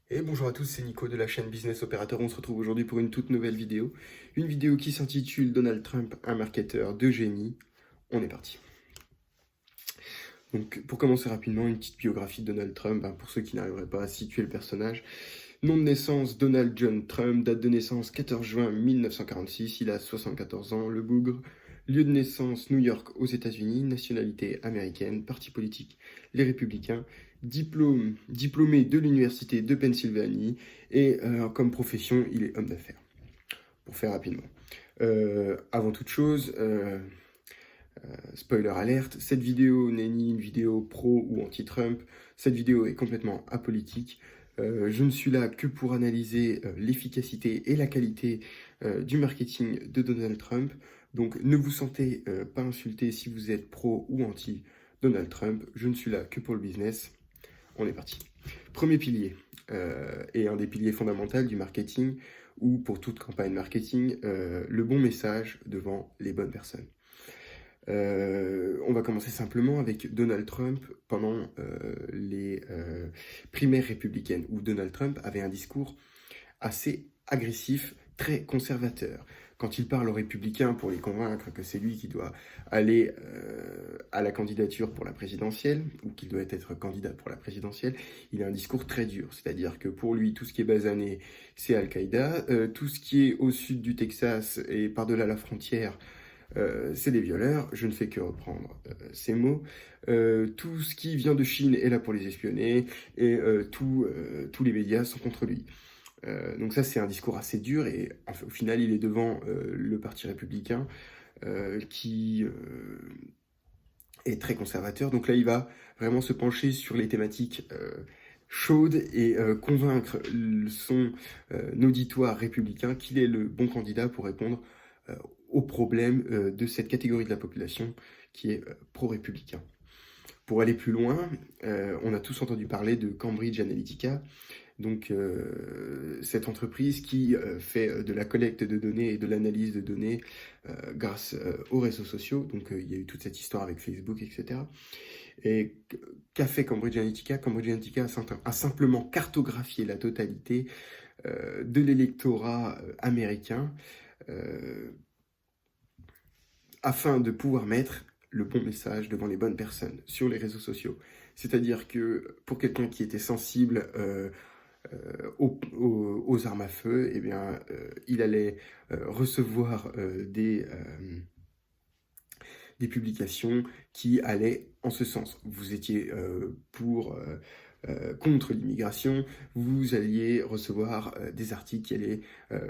Et bonjour à tous, c'est Nico de la chaîne Business Operator. On se retrouve aujourd'hui pour une toute nouvelle vidéo. Une vidéo qui s'intitule Donald Trump, un marketeur de génie. On est parti. Donc, pour commencer rapidement, une petite biographie de Donald Trump, pour ceux qui n'arriveraient pas à situer le personnage. Nom de naissance, Donald John Trump. Date de naissance, 14 juin 1946. Il a 74 ans, le bougre. Lieu de naissance, New York aux États-Unis. Nationalité américaine. Parti politique, les Républicains. Diplômé de l'Université de Pennsylvanie. Et comme profession, il est homme d'affaires. Pour faire rapidement. Avant toute chose, spoiler alerte, cette vidéo n'est ni une vidéo pro ou anti-Trump, cette vidéo est complètement apolitique. Je ne suis là que pour analyser l'efficacité et la qualité du marketing de Donald Trump. Donc ne vous sentez pas insulté si vous êtes pro ou anti Donald Trump. Je ne suis là que pour le business. On est parti. Premier pilier, et un des piliers fondamentaux du marketing, ou pour toute campagne marketing, le bon message devant les bonnes personnes. On va commencer simplement avec Donald Trump pendant les primaires républicaines, où Donald Trump avait un discours assez agressif, très conservateur. Quand il parle aux républicains pour les convaincre que c'est lui qui doit aller à la candidature pour la présidentielle, ou qu'il doit être candidat pour la présidentielle, il a un discours très dur. C'est-à-dire que pour lui, tout ce qui est basané, c'est Al-Qaïda. Tout ce qui est au sud du Texas et par-delà la frontière, c'est des violeurs. Je ne fais que reprendre ces mots. Tout ce qui vient de Chine est là pour les espionner, et tous les médias sont contre lui. Donc ça, c'est un discours assez dur, et au final, il est devant le Parti républicain qui est très conservateur. Donc là, il va vraiment se pencher sur les thématiques chaudes et convaincre son auditoire républicain qu'il est le bon candidat pour répondre aux problèmes de cette catégorie de la population qui est pro-républicain. Pour aller plus loin, on a tous entendu parler de Cambridge Analytica, donc cette entreprise qui fait de la collecte de données et de l'analyse de données grâce aux réseaux sociaux. Donc il y a eu toute cette histoire avec Facebook, etc. Et qu'a fait Cambridge Analytica? Cambridge Analytica a simplement cartographié la totalité de l'électorat américain afin de pouvoir mettre le bon message devant les bonnes personnes sur les réseaux sociaux. C'est-à-dire que pour quelqu'un qui était sensible aux armes à feu, eh bien, il allait recevoir des publications qui allaient en ce sens. Vous étiez contre l'immigration, vous alliez recevoir des articles qui allaient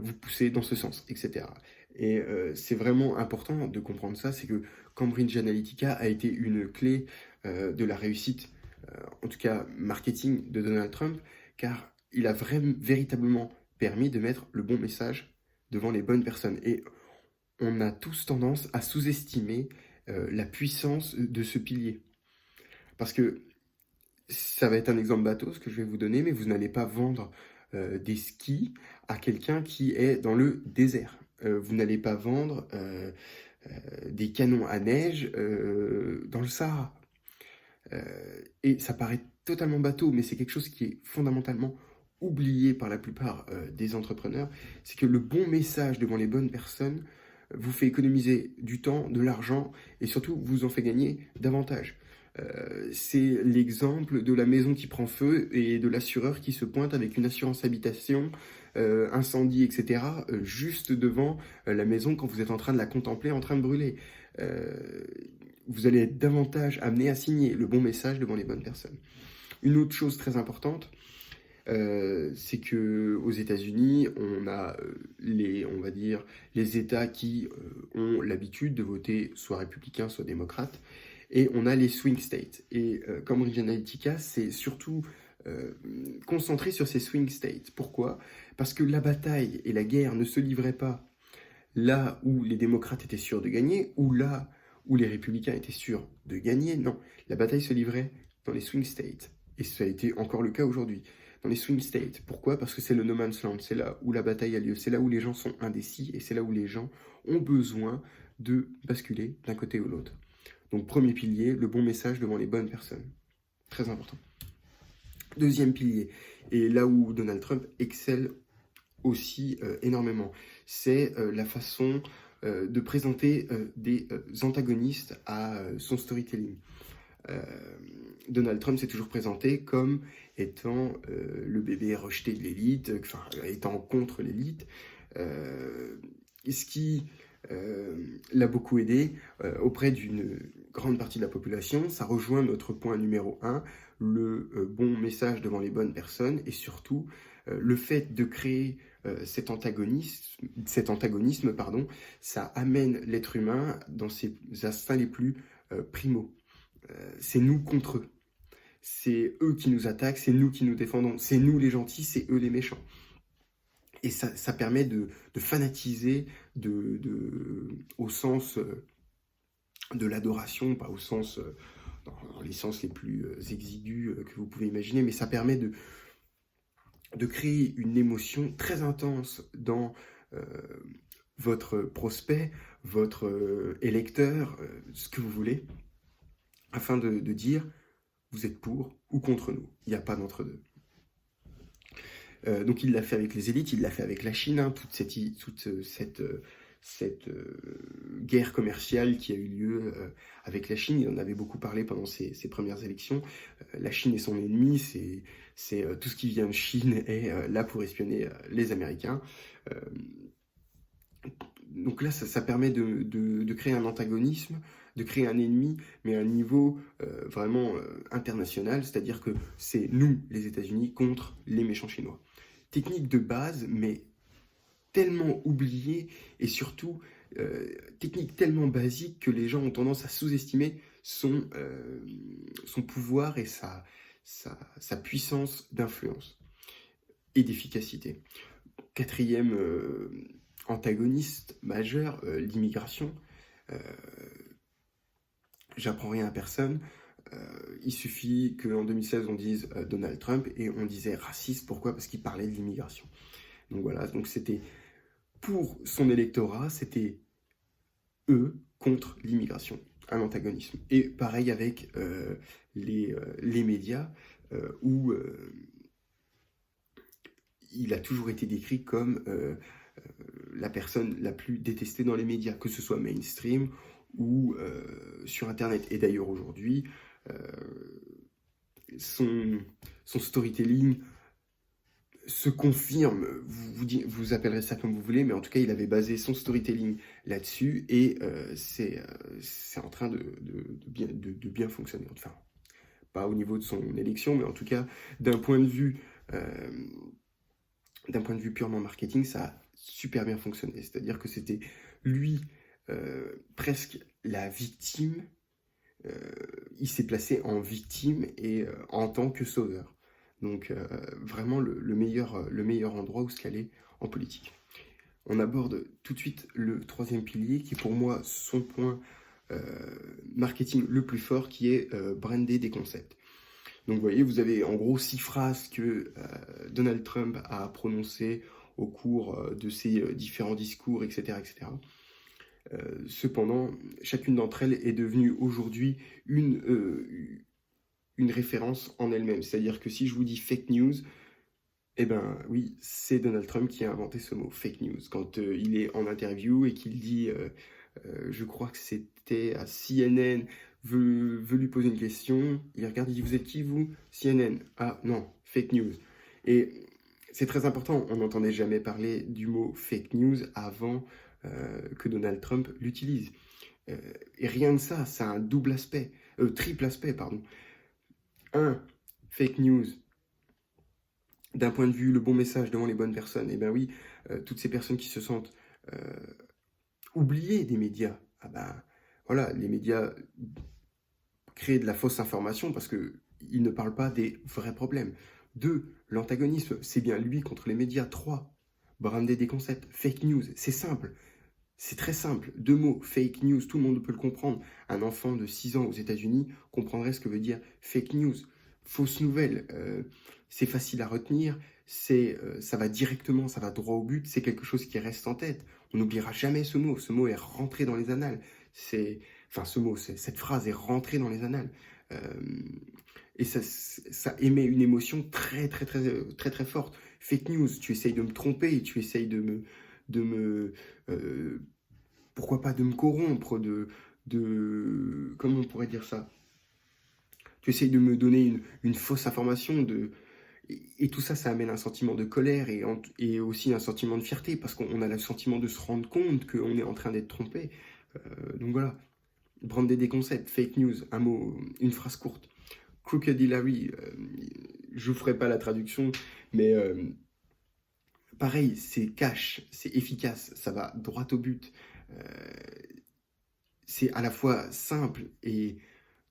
vous pousser dans ce sens, etc. Et c'est vraiment important de comprendre ça, c'est que Cambridge Analytica a été une clé de la réussite, en tout cas marketing, de Donald Trump, car il a véritablement permis de mettre le bon message devant les bonnes personnes. Et on a tous tendance à sous-estimer la puissance de ce pilier. Parce que ça va être un exemple bateau, ce que je vais vous donner, mais vous n'allez pas vendre des skis à quelqu'un qui est dans le désert. Vous n'allez pas vendre des canons à neige dans le Sahara. Et ça paraît totalement bateau, mais c'est quelque chose qui est fondamentalement oublié par la plupart des entrepreneurs. C'est que le bon message devant les bonnes personnes vous fait économiser du temps, de l'argent, et surtout vous en fait gagner davantage. C'est l'exemple de la maison qui prend feu et de l'assureur qui se pointe avec une assurance habitation, incendie, etc., juste devant la maison quand vous êtes en train de la contempler en train de brûler. Vous allez être davantage amené à signer le bon message devant les bonnes personnes. Une autre chose très importante, c'est que aux États-Unis, on a on va dire, les États qui ont l'habitude de voter soit républicains, soit démocrates, et on a les swing states. Et Cambridge Analytica, c'est surtout concentré sur ces swing states. Pourquoi? Parce que la bataille et la guerre ne se livraient pas là où les démocrates étaient sûrs de gagner, ou là où les républicains étaient sûrs de gagner. Non, la bataille se livrait dans les swing states. Et ça a été encore le cas aujourd'hui. Dans les swing states. Pourquoi? Parce que c'est le no man's land. C'est là où la bataille a lieu. C'est là où les gens sont indécis. Et c'est là où les gens ont besoin de basculer d'un côté ou l'autre. Donc premier pilier, le bon message devant les bonnes personnes. Très important. Deuxième pilier, et là où Donald Trump excelle aussi énormément, c'est la façon de présenter des antagonistes à son storytelling. Euh, Donald Trump s'est toujours présenté comme étant le bébé rejeté de l'élite, enfin étant contre l'élite, ce qui l'a beaucoup aidé auprès d'une grande partie de la population. Ça rejoint notre point numéro un, le bon message devant les bonnes personnes, et surtout le fait de créer cet antagonisme, pardon, ça amène l'être humain dans ses instincts les plus primaux. C'est nous contre eux. C'est eux qui nous attaquent, c'est nous qui nous défendons. C'est nous les gentils, c'est eux les méchants. Et ça permet de fanatiser au sens de l'adoration, pas au sens, dans les sens les plus exigus que vous pouvez imaginer, mais ça permet de créer une émotion très intense dans votre prospect, votre électeur, ce que vous voulez, afin de dire vous êtes pour ou contre nous. Il n'y a pas d'entre-deux. Donc il l'a fait avec les élites, il l'a fait avec la Chine, hein, toute cette guerre commerciale qui a eu lieu avec la Chine. Il en avait beaucoup parlé pendant ses premières élections. La Chine est son ennemi, c'est tout ce qui vient de Chine est là pour espionner les Américains. Donc là, ça permet de créer un antagonisme, de créer un ennemi, mais à un niveau vraiment international, c'est-à-dire que c'est nous, les États-Unis, contre les méchants chinois. Technique de base, mais tellement oubliée, et surtout technique tellement basique que les gens ont tendance à sous-estimer son pouvoir et sa puissance d'influence et d'efficacité. Quatrième antagoniste majeur, l'immigration. J'apprends rien à personne. Il suffit qu'en 2016 on dise Donald Trump et on disait raciste. Pourquoi? Parce qu'il parlait de l'immigration. Donc voilà, donc c'était pour son électorat, c'était eux contre l'immigration, un antagonisme. Et pareil avec les médias où il a toujours été décrit comme la personne la plus détestée dans les médias, que ce soit mainstream ou sur Internet. Et d'ailleurs aujourd'hui, son storytelling se confirme, vous appellerez ça comme vous voulez, mais en tout cas il avait basé son storytelling là-dessus et c'est en train de bien fonctionner. Enfin, pas au niveau de son élection, mais en tout cas d'un point de vue purement marketing, ça a super bien fonctionné. C'est-à-dire que c'était lui presque la victime. Il s'est placé en victime et en tant que sauveur. Donc vraiment le meilleur endroit où se caler en politique. On aborde tout de suite le troisième pilier qui est pour moi son point marketing le plus fort, qui est brander des concepts. Donc vous voyez, vous avez en gros 6 phrases que Donald Trump a prononcées au cours de ses différents discours, etc. etc. Cependant, chacune d'entre elles est devenue aujourd'hui une référence en elle-même. C'est-à-dire que si je vous dis fake news, eh ben oui, c'est Donald Trump qui a inventé ce mot, fake news. Quand il est en interview et qu'il dit, je crois que c'était à CNN, veut lui poser une question, il regarde, il dit, vous êtes qui vous? CNN. Ah non, fake news. Et c'est très important, on n'entendait jamais parler du mot fake news avant que Donald Trump l'utilise. Et rien de ça, ça a un triple aspect, pardon. Fake news, d'un point de vue le bon message devant les bonnes personnes. Et ben oui, toutes ces personnes qui se sentent oubliées des médias, ah ben voilà, les médias créent de la fausse information parce qu'ils ne parlent pas des vrais problèmes. 2, l'antagonisme, c'est bien lui contre les médias. 3, brander des concepts, fake news, c'est simple. C'est très simple, 2 mots, fake news, tout le monde peut le comprendre. Un enfant de 6 ans aux États-Unis comprendrait ce que veut dire fake news, fausse nouvelle. C'est facile à retenir, ça va directement, ça va droit au but, c'est quelque chose qui reste en tête. On n'oubliera jamais ce mot est rentré dans les annales. Cette phrase est rentrée dans les annales. et ça émet une émotion très, très, très, très, très forte. Fake news, tu essayes de me tromper, tu essayes de me, euh, pourquoi pas de me corrompre, comment on pourrait dire ça? Tu essayes de me donner une fausse information, et tout ça, ça amène un sentiment de colère et aussi un sentiment de fierté, parce qu'on a le sentiment de se rendre compte qu'on est en train d'être trompé. Donc voilà, brander des concepts, fake news, un mot, une phrase courte. Crooked Hillary, je ne ferai pas la traduction, mais pareil, c'est cash, c'est efficace, ça va droit au but. Euh, c'est à la fois simple et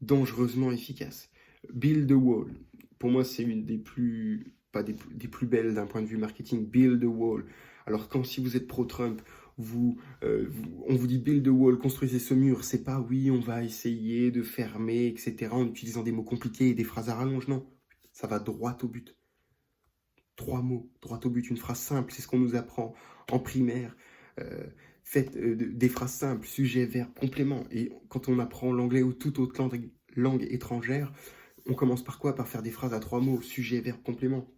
dangereusement efficace. Build a wall, pour moi, c'est une des plus, pas des plus belles d'un point de vue marketing. Build a wall. Alors, si vous êtes pro-Trump, on vous dit build a wall, construisez ce mur. C'est pas oui, on va essayer de fermer, etc., en utilisant des mots compliqués et des phrases à rallonge. Non, ça va droit au but. 3 mots, droit au but, une phrase simple, c'est ce qu'on nous apprend en primaire. Euh, Faites des phrases simples, sujet, verbe, complément. Et quand on apprend l'anglais ou toute autre langue étrangère, on commence par quoi? Par faire des phrases à 3 mots, sujet, verbe, complément.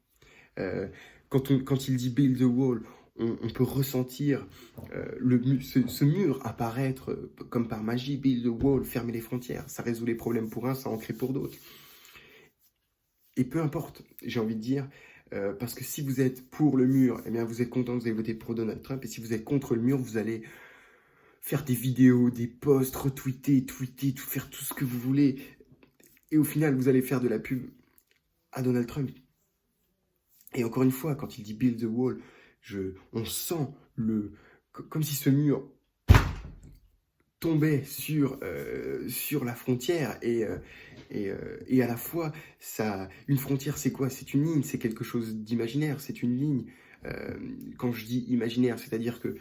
Euh, quand il dit build the wall, on peut ressentir ce mur apparaître comme par magie. Build the wall, fermer les frontières, ça résout les problèmes pour un, ça en crée pour d'autres. Et peu importe, j'ai envie de dire, parce que si vous êtes pour le mur, eh bien vous êtes content, vous avez voté pour Donald Trump, et si vous êtes contre le mur, vous allez faire des vidéos, des posts, retweeter, tweeter, faire tout ce que vous voulez, et au final, vous allez faire de la pub à Donald Trump. Et encore une fois, quand il dit build the wall, on sent comme si ce mur tombait sur la frontière et à la fois, une frontière, c'est quoi? C'est une ligne, c'est quelque chose d'imaginaire, c'est une ligne. Quand je dis imaginaire, c'est-à-dire que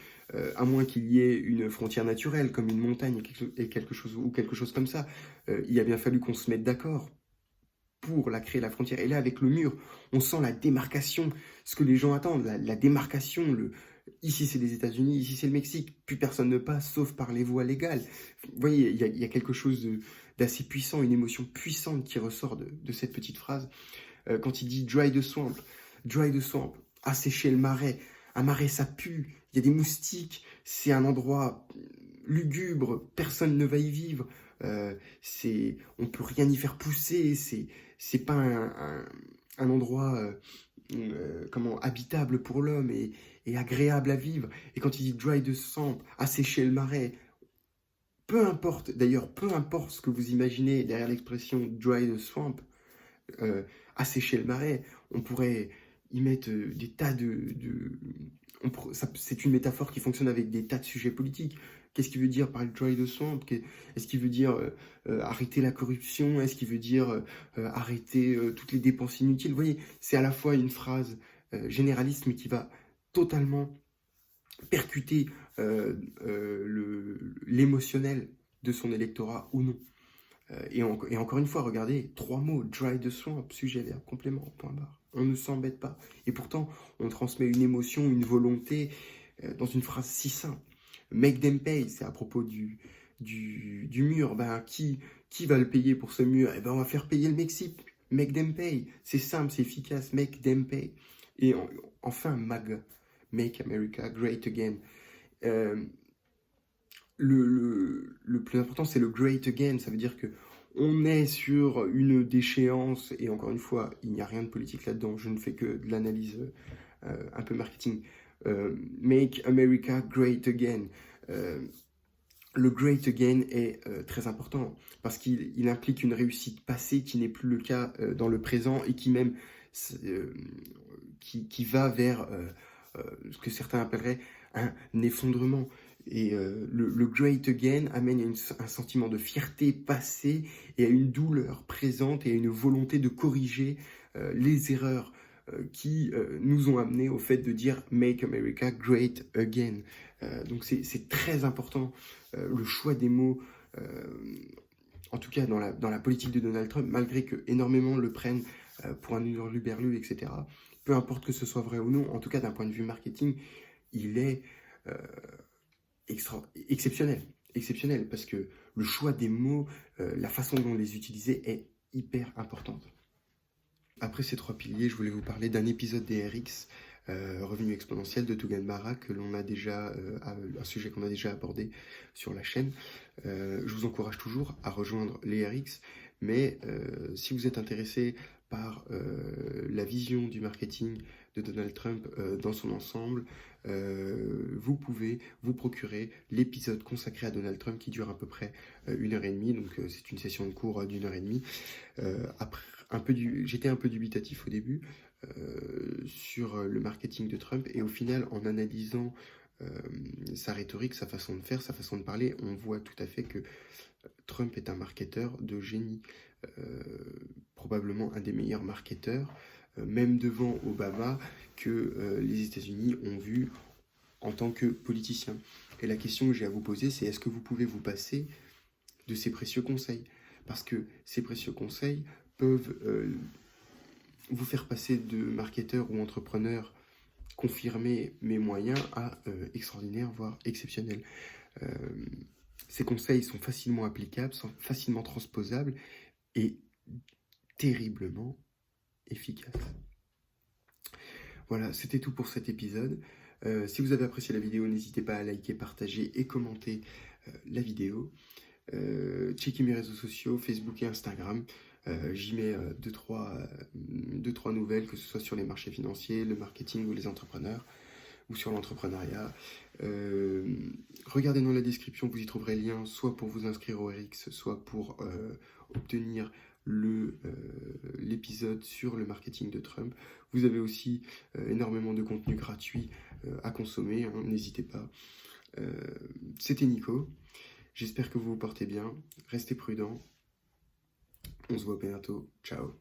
à moins qu'il y ait une frontière naturelle, comme une montagne et quelque chose comme ça, il a bien fallu qu'on se mette d'accord pour créer la frontière. Et là, avec le mur, on sent la démarcation, ce que les gens attendent, la démarcation. Ici, c'est les États-Unis, ici, c'est le Mexique. Plus personne ne passe, sauf par les voies légales. Vous voyez, il y a quelque chose d'assez puissant, une émotion puissante qui ressort de cette petite phrase. Quand il dit dry the swamp, assécher le marais. Un marais, ça pue, il y a des moustiques, c'est un endroit lugubre, personne ne va y vivre. On peut rien y faire pousser, c'est pas un endroit habitable pour l'homme et agréable à vivre. Et quand il dit dry the swamp, assécher le marais, peu importe ce que vous imaginez derrière l'expression dry the swamp, assécher le marais, on pourrait y mettre des tas c'est une métaphore qui fonctionne avec des tas de sujets politiques. Qu'est-ce qu'il veut dire par dry the swamp? Est-ce qu'il veut dire arrêter la corruption? Est-ce qu'il veut dire arrêter toutes les dépenses inutiles? Vous voyez, c'est à la fois une phrase généraliste, mais qui va totalement percuter l'émotionnel de son électorat ou non. Et encore une fois, regardez, 3 mots, dry the swamp, sujet, verbe, complément, point barre. On ne s'embête pas. Et pourtant, on transmet une émotion, une volonté dans une phrase si simple. Make them pay, c'est à propos du mur. Ben, qui va le payer pour ce mur? Eh ben, on va faire payer le Mexique. Make them pay. C'est simple, c'est efficace. Make them pay. Et enfin, MAGA. Make America Great Again. Le plus important, c'est le great again. Ça veut dire que on est sur une déchéance, et encore une fois, il n'y a rien de politique là-dedans. Je ne fais que de l'analyse un peu marketing. Make America Great Again. Le great again est très important parce qu'il implique une réussite passée qui n'est plus le cas dans le présent et qui même qui va vers ce que certains appelleraient un effondrement. Et le great again amène un sentiment de fierté passée et à une douleur présente et à une volonté de corriger les erreurs qui nous ont amenés au fait de dire Make America Great Again. Donc c'est très important le choix des mots, en tout cas dans la politique de Donald Trump, malgré que énormément le prennent pour un hurluberlu, etc. Peu importe que ce soit vrai ou non, en tout cas d'un point de vue marketing, il est exceptionnel, parce que le choix des mots, la façon dont les utiliser est hyper importante. Après ces 3 piliers, je voulais vous parler d'un épisode des RX, Revenu exponentiel de Tougan Bara, que l'on a déjà, un sujet qu'on a déjà abordé sur la chaîne. Je vous encourage toujours à rejoindre les RX, mais si vous êtes intéressé par la vision du marketing de Donald Trump dans son ensemble, vous pouvez vous procurer l'épisode consacré à Donald Trump qui dure à peu près 1h30, donc c'est une session de cours d'1h30. J'étais un peu dubitatif au début sur le marketing de Trump, et au final, en analysant sa rhétorique, sa façon de faire, sa façon de parler, on voit tout à fait que Trump est un marketeur de génie, probablement un des meilleurs marketeurs, même devant Obama, que les États-Unis ont vu en tant que politicien. Et la question que j'ai à vous poser, c'est est-ce que vous pouvez vous passer de ces précieux conseils? Parce que ces précieux conseils peuvent vous faire passer de marketeur ou entrepreneur confirmé mais moyen à extraordinaire, voire exceptionnel. Ces conseils sont facilement applicables, sont facilement transposables et terriblement efficaces. Voilà, c'était tout pour cet épisode. Si vous avez apprécié la vidéo, n'hésitez pas à liker, partager et commenter la vidéo. Checkez mes réseaux sociaux, Facebook et Instagram. J'y mets 2-3 nouvelles, que ce soit sur les marchés financiers, le marketing ou les entrepreneurs, ou sur l'entrepreneuriat. Regardez dans la description, vous y trouverez le lien, soit pour vous inscrire au RX, soit pour obtenir l'épisode sur le marketing de Trump. Vous avez aussi énormément de contenu gratuit à consommer, hein, n'hésitez pas. C'était Nico, j'espère que vous vous portez bien, restez prudents, on se voit bientôt, ciao.